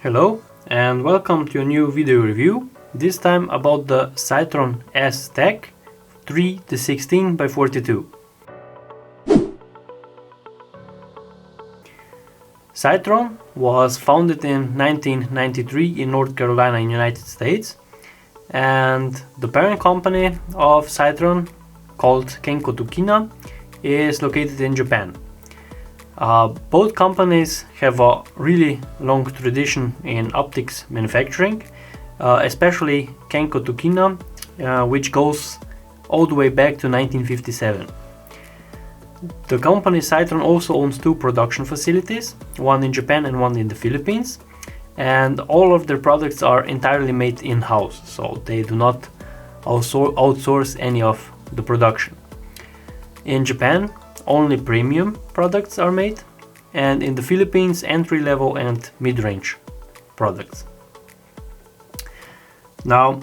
Hello and welcome to a new video review, this time about the Sightron S-TAC 3-16X42. Sightron was founded in 1993 in North Carolina in United States, and the parent company of Sightron, called Kenko Tokina, is located in Japan. Both companies have a really long tradition in optics manufacturing, especially Kenko Tokina, which goes all the way back to 1957. The company Sightron also owns two production facilities, one in Japan and one in the Philippines, and all of their products are entirely made in-house, so they do not outsource any of the production. In Japan, only premium products are made, and in the Philippines, entry-level and mid-range products. Now,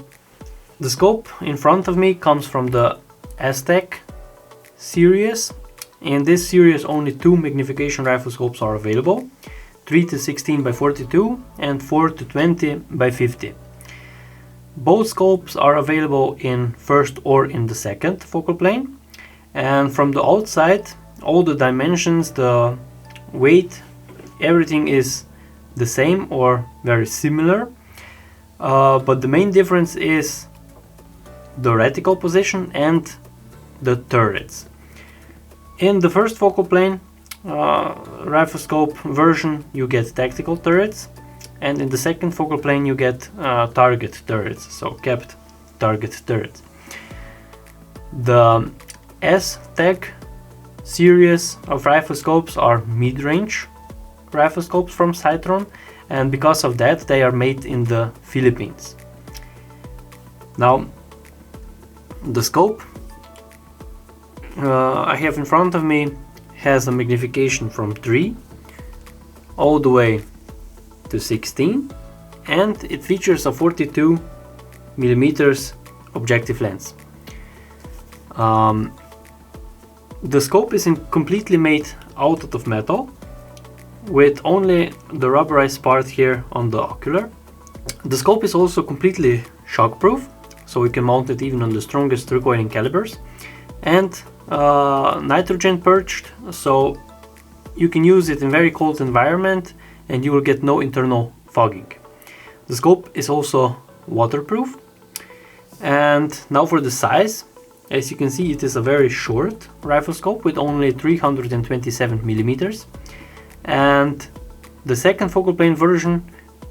the scope in front of me comes from the S-TAC series. In this series, only two magnification riflescopes are available, 3-16X42 and 4-20X50. Both scopes are available in first or in the second focal plane, and from the outside, all the dimensions, the weight, everything is the same or very similar, but the main difference is the reticle position and the turrets. In the first focal plane riflescope version, you get tactical turrets, and in the second focal plane you get target turrets, so capped target turrets. The S-TAC series of riflescopes are mid-range riflescopes from Sightron, and because of that they are made in the Philippines. Now, the scope I have in front of me has a magnification from 3 all the way to 16, and it features a 42mm objective lens. The scope is completely made out of metal, with only the rubberized part here on the ocular. The scope is also completely shockproof, so you can mount it even on the strongest recoiling calibers, and nitrogen purged, so you can use it in very cold environment and you will get no internal fogging. The scope is also waterproof. And now for the size. As you can see, it is a very short riflescope with only 327mm, and the second focal plane version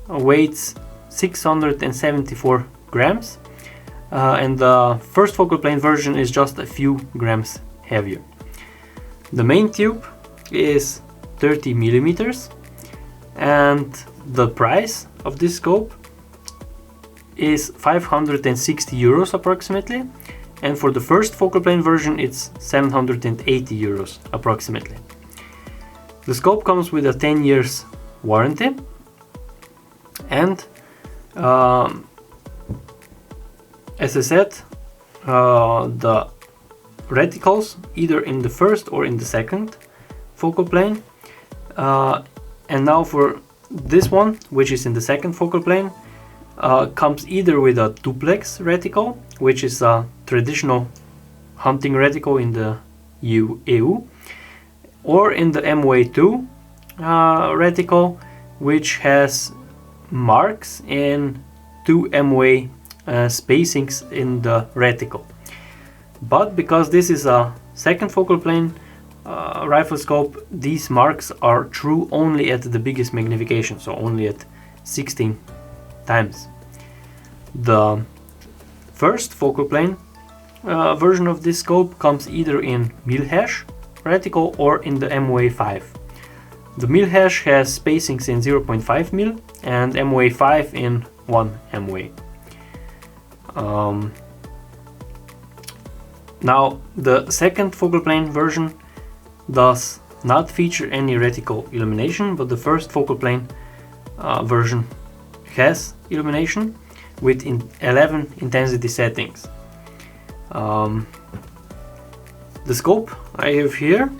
weighs 674 grams, and the first focal plane version is just a few grams heavier. The main tube is 30mm, and the price of this scope is 560 euros approximately. And for the first focal plane version, it's 780 euros approximately. The scope comes with a 10 years warranty, and as I said, the reticles either in the first or in the second focal plane, and now for this one, which is in the second focal plane, comes either with a duplex reticle, which is a traditional hunting reticle in the EU, or in the MOA2 reticle, which has marks in 2 MOA spacings in the reticle. But because this is a second focal plane riflescope, these marks are true only at the biggest magnification, so only at 16 times. The first focal plane version of this scope comes either in mil-hash reticle or in the MOA5. The mil-hash has spacings in 0.5 mil and MOA5 in 1 MOA. Now, the second focal plane version does not feature any reticle illumination, but the first focal plane version has illumination with 11 intensity settings. The scope I have here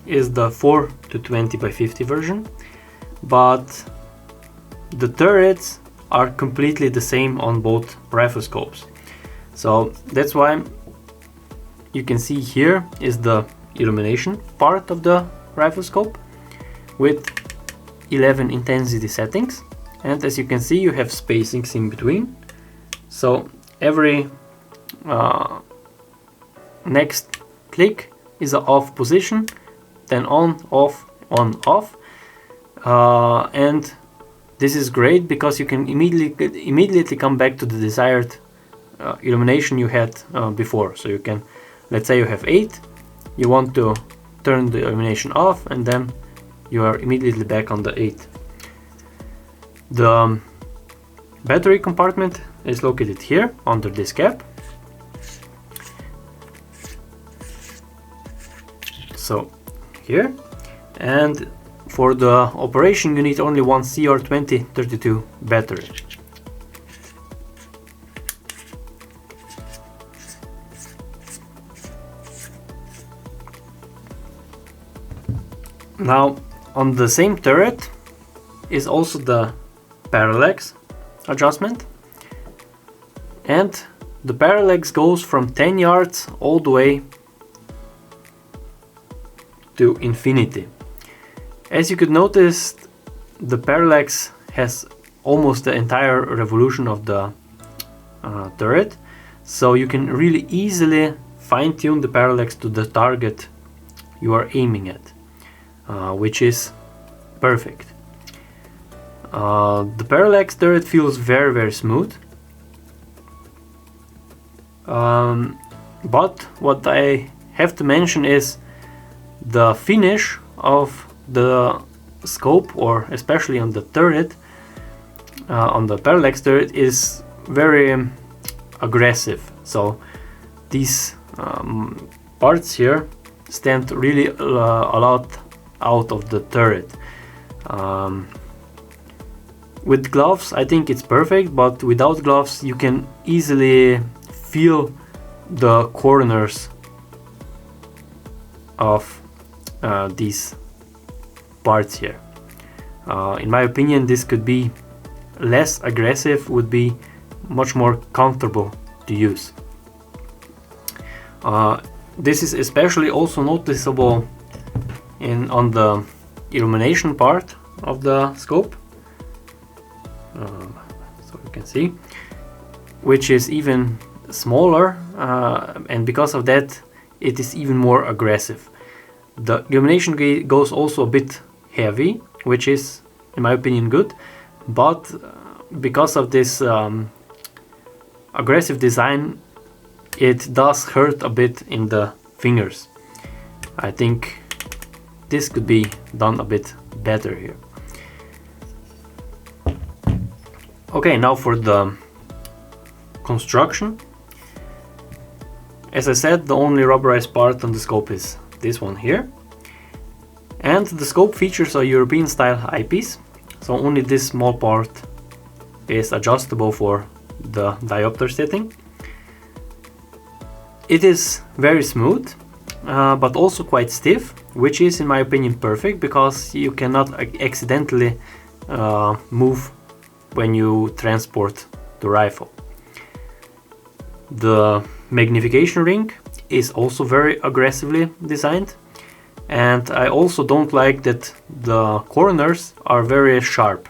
is the 4-20x50 version, but the turrets are completely the same on both riflescopes. So that's why you can see here is the illumination part of the riflescope with 11 intensity settings, and as you can see you have spacings in between, so every next click is an off position, then on, off, on, off, and this is great because you can immediately come back to the desired illumination you had before. So you can, let's say you have 8, you want to turn the illumination off, and then you are immediately back on the 8. The battery compartment is located here under this cap. So here, and for the operation you need only one CR2032 battery. Now on the same turret is also the Parralax Adjustment, and the Parralax goes from 10 yards all the way to infinity. As you could notice, the Parralax has almost the entire revolution of the turret, so you can really easily fine-tune the Parralax to the target you are aiming at, which is perfect. The Parralax turret feels very smooth, but what I have to mention is the finish of the scope, or especially on the turret, on the Parralax turret, is very aggressive. So these parts here stand really a lot out of the turret. With gloves I think it's perfect, but without gloves you can easily feel the corners of these parts here. In my opinion, this could be less aggressive, would be much more comfortable to use. This is especially also noticeable on the illumination part of the scope, so you can see, which is even smaller, and because of that it is even more aggressive. The illumination goes also a bit heavy, which is in my opinion good, but because of this aggressive design it does hurt a bit in the fingers. I think this could be done a bit better here. Okay, now for the construction. As I said, the only rubberized part on the scope is this one here, and the scope features a European style eyepiece, so only this small part is adjustable for the diopter setting. It is very smooth, but also quite stiff, which is in my opinion perfect because you cannot accidentally move when you transport the rifle. The magnification ring is also very aggressively designed, and I also don't like that the corners are very sharp,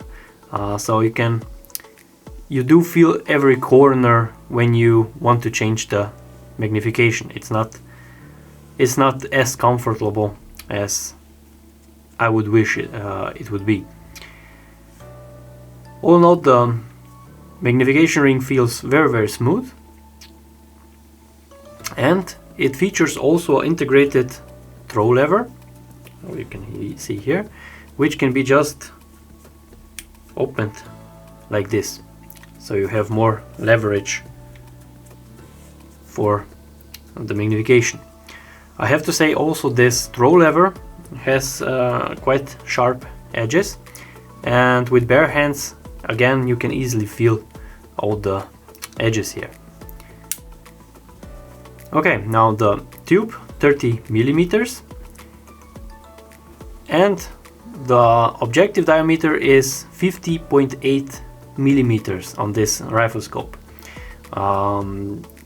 so you do feel every corner when you want to change the magnification. It's not as comfortable as I would wish it would be. All in all, the magnification ring feels very smooth, and it features also an integrated throw lever, you can see here, which can be just opened like this, so you have more leverage for the magnification. I have to say also this throw lever has quite sharp edges, and with bare hands again you can easily feel all the edges here. Okay, now the tube, 30 millimeters, and The objective diameter is 50.8 millimeters on this Riflescope.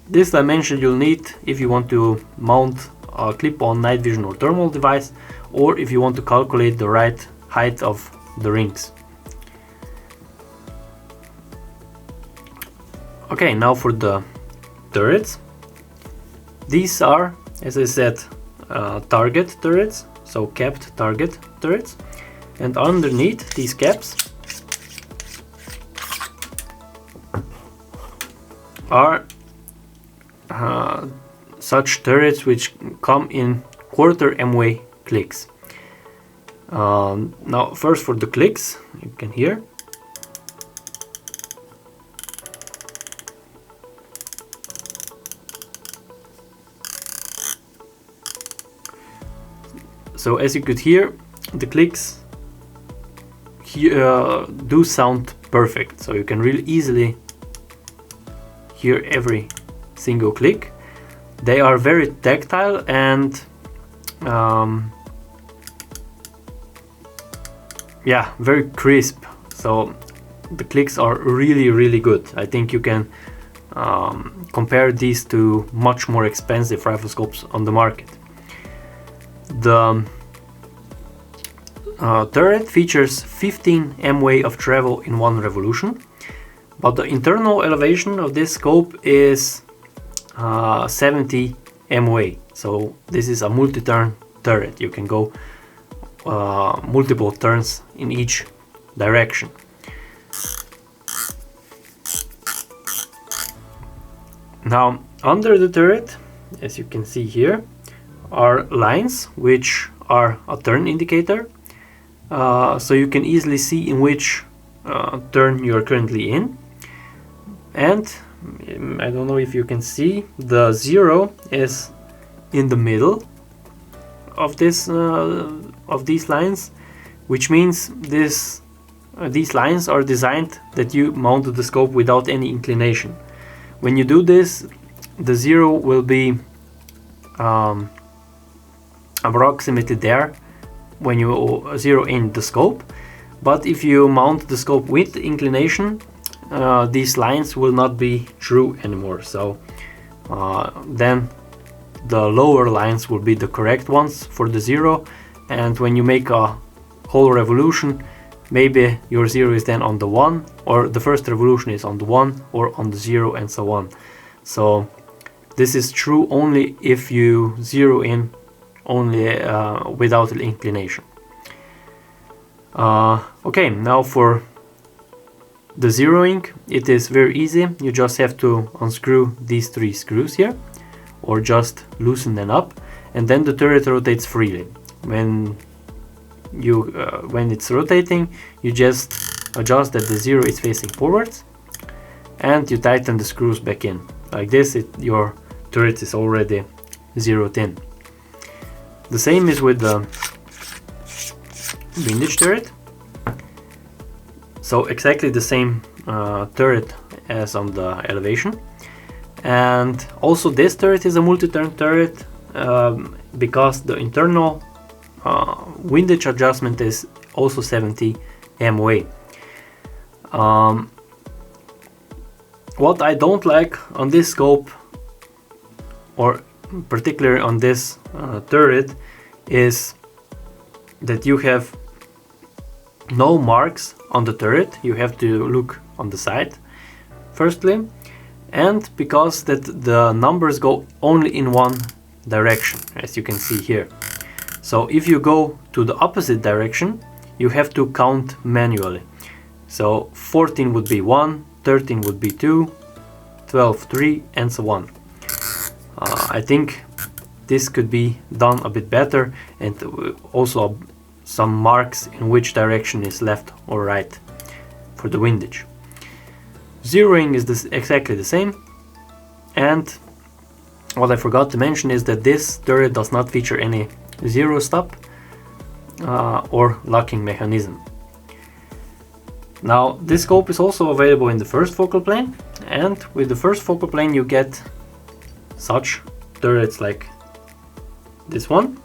This dimension you'll need if you want to mount a clip-on night vision or thermal device, or if you want to calculate the right height of the rings. Okay, now for the turrets. These are, as I said, target turrets, so capped target turrets, and underneath these caps are such turrets which come in 1/4 MW clicks. Now first for the clicks, you can hear. So as you could hear, the clicks here do sound perfect, so you can really easily hear every single click. They are very tactile and yeah, very crisp, so the clicks are really good. I think you can compare these to much more expensive Riflescopes on the market. The turret features 15 MW of travel in 1 revolution, but the internal elevation of this scope is 70 MW. So this is a multi-turn turret. You can go multiple turns in each direction. Now under the turret, as you can see here, are lines which are a turn indicator, so you can easily see in which turn you are currently in. And I don't know if you can see, the 0 is in the middle of this of these lines, which means these lines are designed that you mount the scope without any inclination. When you do this, the 0 will be approximately there when you zero in the scope, but if you mount the scope with inclination, these lines will not be true anymore. So then the lower lines will be the correct ones for the 0, and when you make a whole revolution, maybe your 0 is then on the 1, or the first revolution is on the 1 or on the 0, and so on. So this is true only if you zero in only without the inclination. Okay, now for the zeroing, it is very easy. You just have to unscrew these 3 screws here, or just loosen them up, and then the turret rotates freely. When it's rotating, you just adjust that the 0 is facing forwards, and you tighten the screws back in. Like this, your turret is already zeroed in. The same is with the Windage turret. So exactly the same turret as on the elevation. And also this turret is a multi-turn turret because the internal windage adjustment is also 70 MW. What I don't like on this scope, or particularly on this turret, is that you have no marks on the turret. You have to look on the side firstly, and because that the numbers go only in one direction, as you can see here. So if you go to the opposite direction, you have to count manually. So 14 would be 1, 13 would be 2, 12 3, and so on. I think this could be done a bit better, and also some marks in which direction is left or right for the windage. Zeroing is exactly the same, and what I forgot to mention is that this turret does not feature any zero stop or locking mechanism. Now this scope is also available in the first focal plane, and with the first focal plane you get such turrets like this one.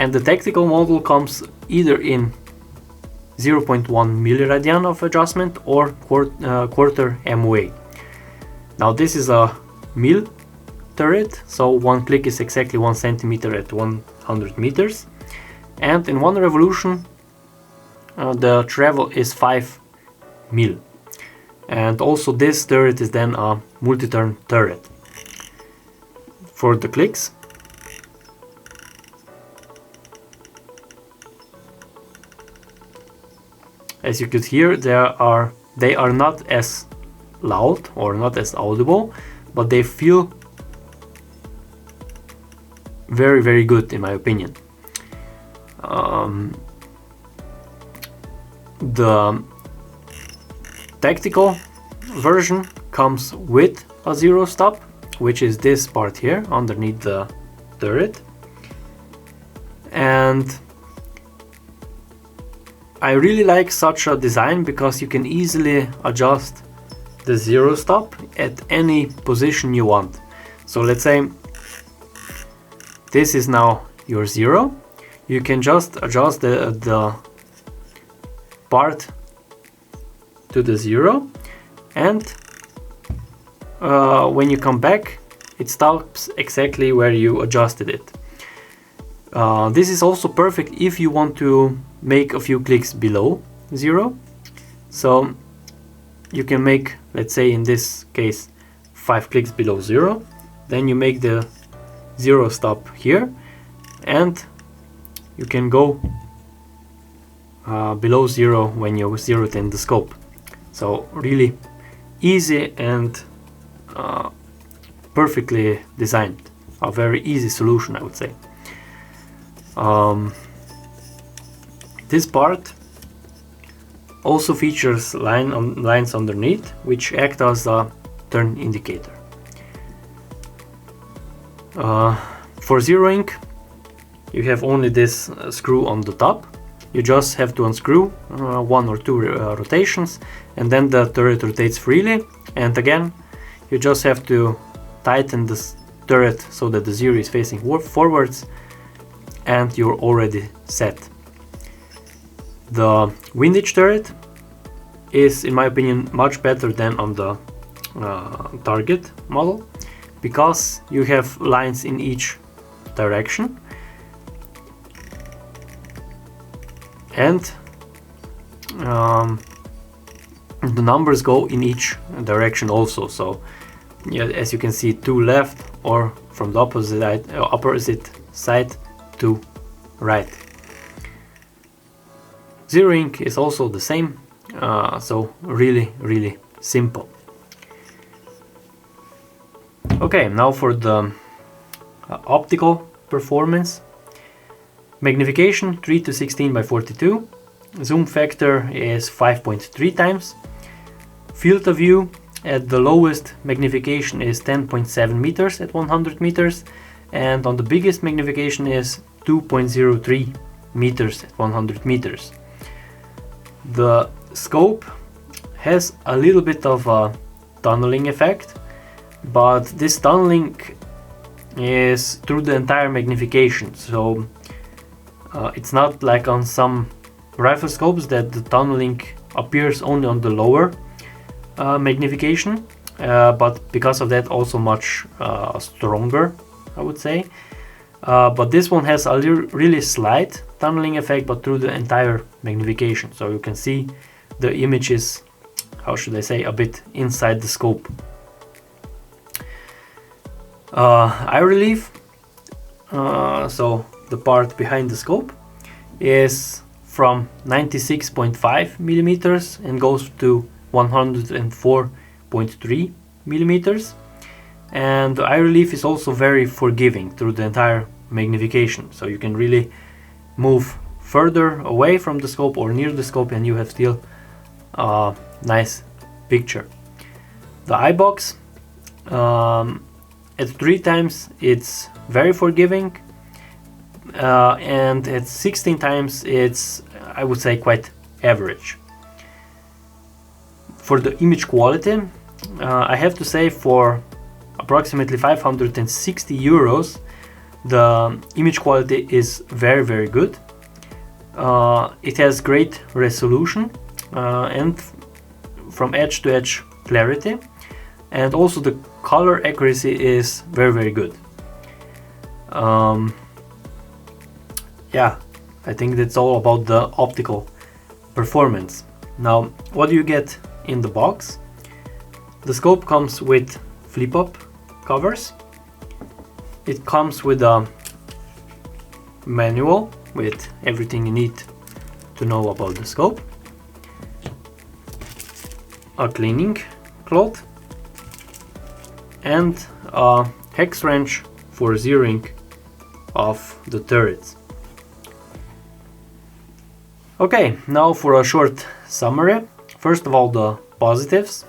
And the tactical model comes either in 0.1 milliradian of adjustment or quarter MOA. Now this is a mil turret, so one click is exactly 1 centimeter at 100 meters, and in one revolution the travel is 5 mil. And also this turret is then a multi-turn turret. For the clicks, as you could hear, they are not as loud or not as audible, but they feel very, very good in my opinion. The tactical version comes with a zero stop, which is this part here underneath the turret, and I really like such a design because you can easily adjust the zero stop at any position you want. So let's say this is now your zero. You can just adjust the part to the zero, and when you come back it stops exactly where you adjusted it. This is also perfect if you want to make a few clicks below zero. So you can make, let's say in this case, 5 clicks below zero, then you make the zero stop here, and you can go below zero when you zero it in the scope. So really easy and perfectly designed, a very easy solution, I would say. This part also features lines underneath, which act as a turn indicator. For zeroing, you have only this screw on the top. You just have to unscrew 1 or 2 rotations, and then the turret rotates freely. And again, you just have to tighten this turret so that the zero is facing forwards, and you're already set. The Windage Turret is, in my opinion, much better than on the target model, because you have lines in each direction, and the numbers go in each direction also. So yeah, as you can see, to left or from the opposite side to right. Zeroing is also the same, so really simple. Okay, now for the optical performance. Magnification 3-16x42. Zoom factor is 5.3 times. Field of view at the lowest magnification is 10.7 meters at 100 meters, and on the biggest magnification is 2.03 meters at 100 meters. The scope has a little bit of a tunneling effect, but this tunneling is through the entire magnification, so it's not like on some riflescopes that the tunneling appears only on the lower magnification, but because of that also much stronger, I would say. But this one has a really slight tunneling effect, but through the entire magnification, so you can see the image is, how should I say, a bit inside the scope. Eye relief, so the part behind the scope, is from 96.5 millimeters and goes to 104.3 millimeters, and the eye relief is also very forgiving through the entire magnification, so you can really move further away from the scope or near the scope and you have still a nice picture. The eye box, at 3 times it's very forgiving, and at 16 times it's, I would say, quite average. For the image quality, I have to say, for approximately 560 euros, The image quality is very good. It has great resolution and from edge to edge clarity, and also the color accuracy is very good. Yeah, I think that's all about the optical performance. Now, what do you get in the box? The scope comes with flip-up covers. It comes with a manual with everything you need to know about the scope, a cleaning cloth, and a hex wrench for zeroing of the turrets. Okay, now for a short summary. First of all, the positives.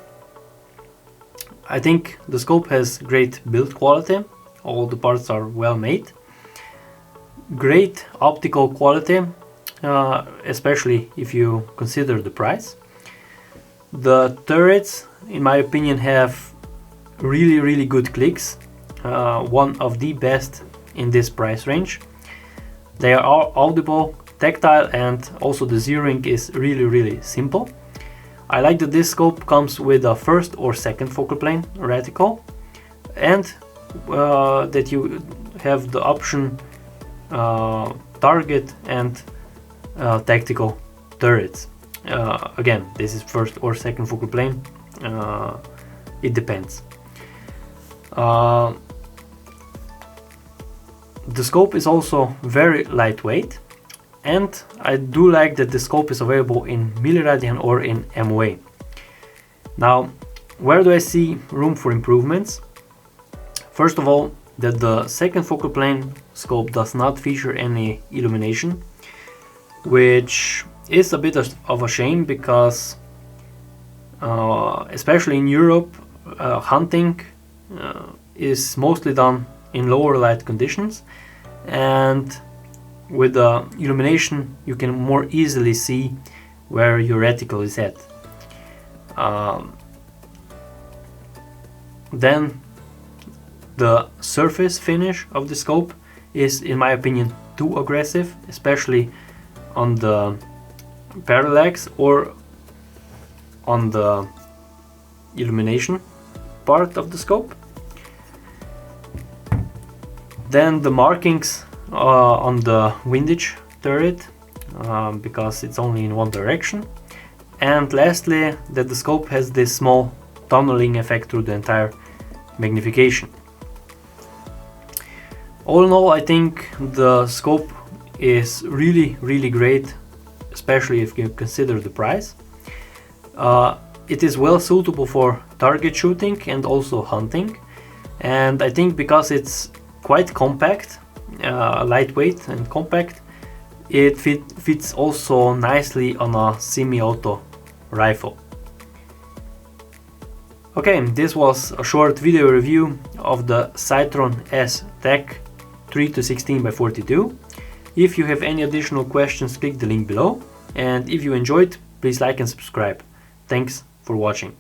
I think the scope has great build quality. All the parts are well made. Great optical quality, especially if you consider the price. The turrets, in my opinion, have really good clicks. One of the best in this price range. They are audible, tactile, and also the zeroing is really simple. I like that this scope comes with a first or second focal plane reticle, and that you have the option target and tactical turrets. Again, this is first or second focal plane, it depends. The scope is also very lightweight, and I do like that the scope is available in milliradian or in MOA. Now, where do I see room for improvements? First of all, that the second focal plane scope does not feature any illumination, which is a bit of a shame because especially in Europe, hunting is mostly done in lower light conditions, and with the illumination you can more easily see where your reticle is at. Then the surface finish of the scope is, in my opinion, too aggressive, especially on the parallax or on the illumination part of the scope. Then the markings on the Windage turret, because it's only in one direction. And lastly, that the scope has this small tunneling effect through the entire magnification. All in all, I think the scope is really great, especially if you consider the price. It is well suitable for target shooting and also hunting, and I think because it's quite compact, lightweight and compact, it fits also nicely on a semi-auto rifle. Okay, this was a short video review of the Sightron S-TAC 3-16X42. If you have any additional questions, click the link below, and if you enjoyed, please like and subscribe. Thanks for watching.